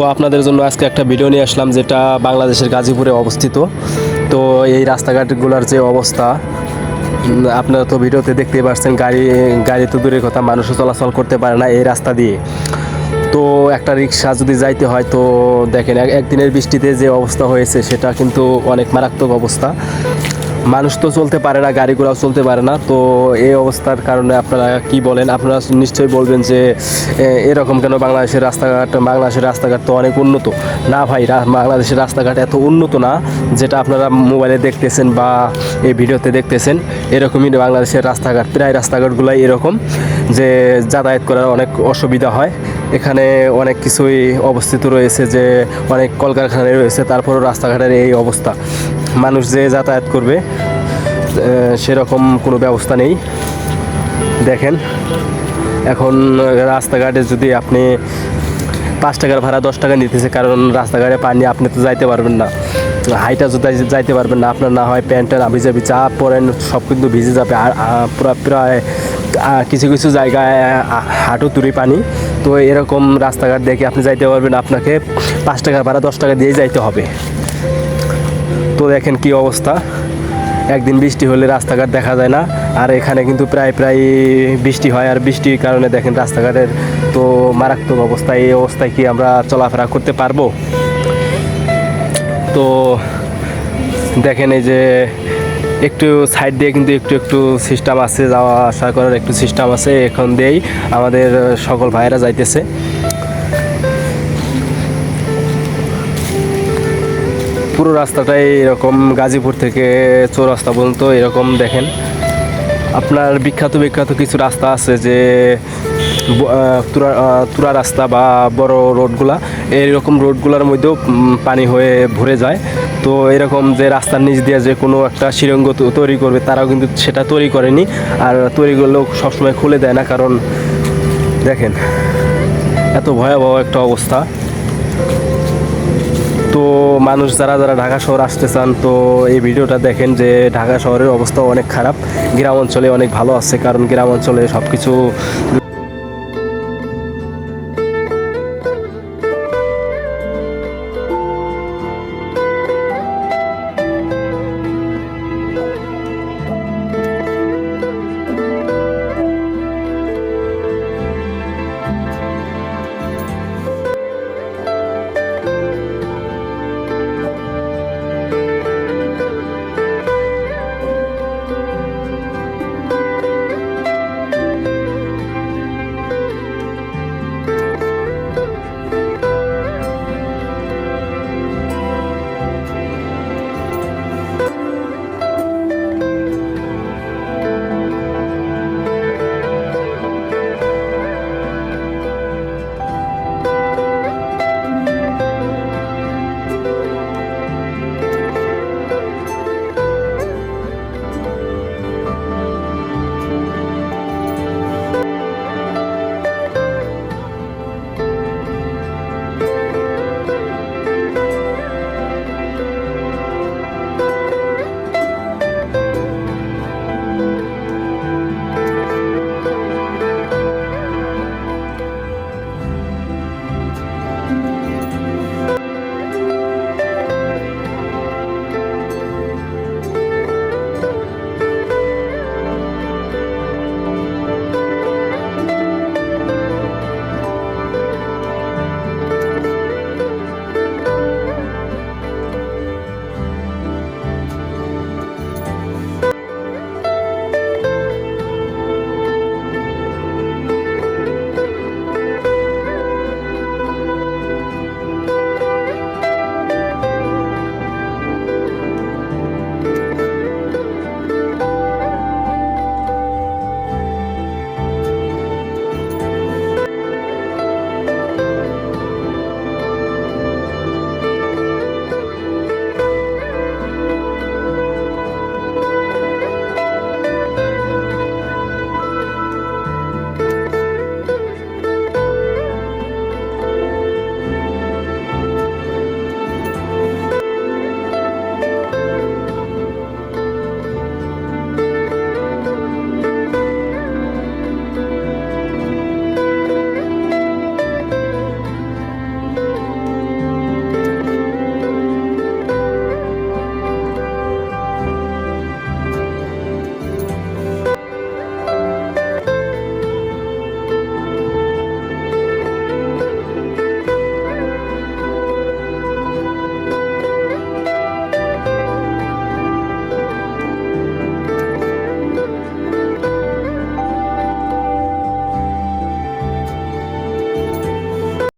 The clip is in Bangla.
তো আপনাদের জন্য আজকে একটা ভিডিও নিয়ে আসলাম, যেটা বাংলাদেশের গাজীপুরে অবস্থিত। তো এই রাস্তাঘাটগুলোর যে অবস্থা, আপনারা তো ভিডিওতে দেখতেই পাচ্ছেন, গাড়ি তো দূরের কথা, মানুষও চলাচল করতে পারে না এই রাস্তা দিয়ে। তো একটা রিক্সা যদি যাইতে হয়, তো দেখেন একদিনের বৃষ্টিতে যে অবস্থা হয়েছে, সেটা কিন্তু অনেক মারাত্মক অবস্থা। মানুষ তো চলতে পারে না, গাড়িগুলোও চলতে পারে না। তো এই অবস্থার কারণে আপনারা কি বলেন? আপনারা নিশ্চয়ই বলবেন যে এরকম কেন, বাংলাদেশের রাস্তাঘাট তো অনেক উন্নত। না ভাই, বাংলাদেশের রাস্তাঘাট এত উন্নত না যেটা আপনারা মোবাইলে দেখতেছেন বা এই ভিডিওতে দেখতেছেন। এরকমই বাংলাদেশের রাস্তাঘাট, প্রায় রাস্তাঘাটগুলাই এরকম যে যাতায়াত করার অনেক অসুবিধা হয়। এখানে অনেক কিছুই অবস্থিত রয়েছে, যে অনেক কলকারখানা রয়েছে, তারপরও রাস্তাঘাটের এই অবস্থা। মানুষ যে যাতায়াত করবে সেরকম কোনো ব্যবস্থা নেই। দেখেন, এখন রাস্তাঘাটে যদি আপনি 5 টাকার ভাড়া 10 টাকা নিতেছে, কারণ রাস্তাঘাটে পানি, আপনি তো যাইতে পারবেন না, হাইটা যাইতে পারবেন না। আপনার না হয় প্যান্টটা না ভিজে, যা পরেন সব কিন্তু ভিজে যাবে। আর প্রায় কিছু কিছু জায়গায় হাঁটু তুরি পানি। তো এরকম রাস্তাঘাট দেখে আপনি যাইতে পারবেন, আপনাকে 5 টাকার ভাড়া 10 টাকা দিয়ে যাইতে হবে। তো দেখেন কি অবস্থা, একদিন বৃষ্টি হলে রাস্তাঘাট দেখা যায় না। আর এখানে কিন্তু প্রায় বৃষ্টি হয়, আর বৃষ্টির কারণে দেখেন রাস্তাঘাটের তো মারাত্মক অবস্থা। এই অবস্থায় কি আমরা চলাফেরা করতে পারবো? তো দেখেন, এই যে একটু সাইড দিয়ে কিন্তু একটু সিস্টেম আছে, যাওয়া আসা করার একটু সিস্টেম আছে। এখন দিয়েই আমাদের সকল ভাইয়েরা যাইতেছে। পুরো রাস্তাটাই এরকম, গাজীপুর থেকে চৌরাস্তা পর্যন্ত এরকম। দেখেন, আপনার বিখ্যাত কিছু রাস্তা আছে, যে তুরা রাস্তা বা বড় রোডগুলা, এইরকম রোডগুলোর মধ্যেও পানি হয়ে ভরে যায়। তো এরকম যে রাস্তার নিচ দিয়ে যে কোনো একটা সুড়ঙ্গ তৈরি করবে, তারাও কিন্তু সেটা তৈরি করেনি। আর তৈরি করলেও সবসময় খুলে দেয় না, কারণ দেখেন এত ভয়াবহ একটা অবস্থা। তো মানুষ যারা ঢাকা শহর আসতে চান, তো এই ভিডিওটা দেখেন, যে ঢাকা শহরের অবস্থা অনেক খারাপ। গ্রাম অঞ্চলে অনেক ভালো আছে, কারণ গ্রাম অঞ্চলে সব কিছু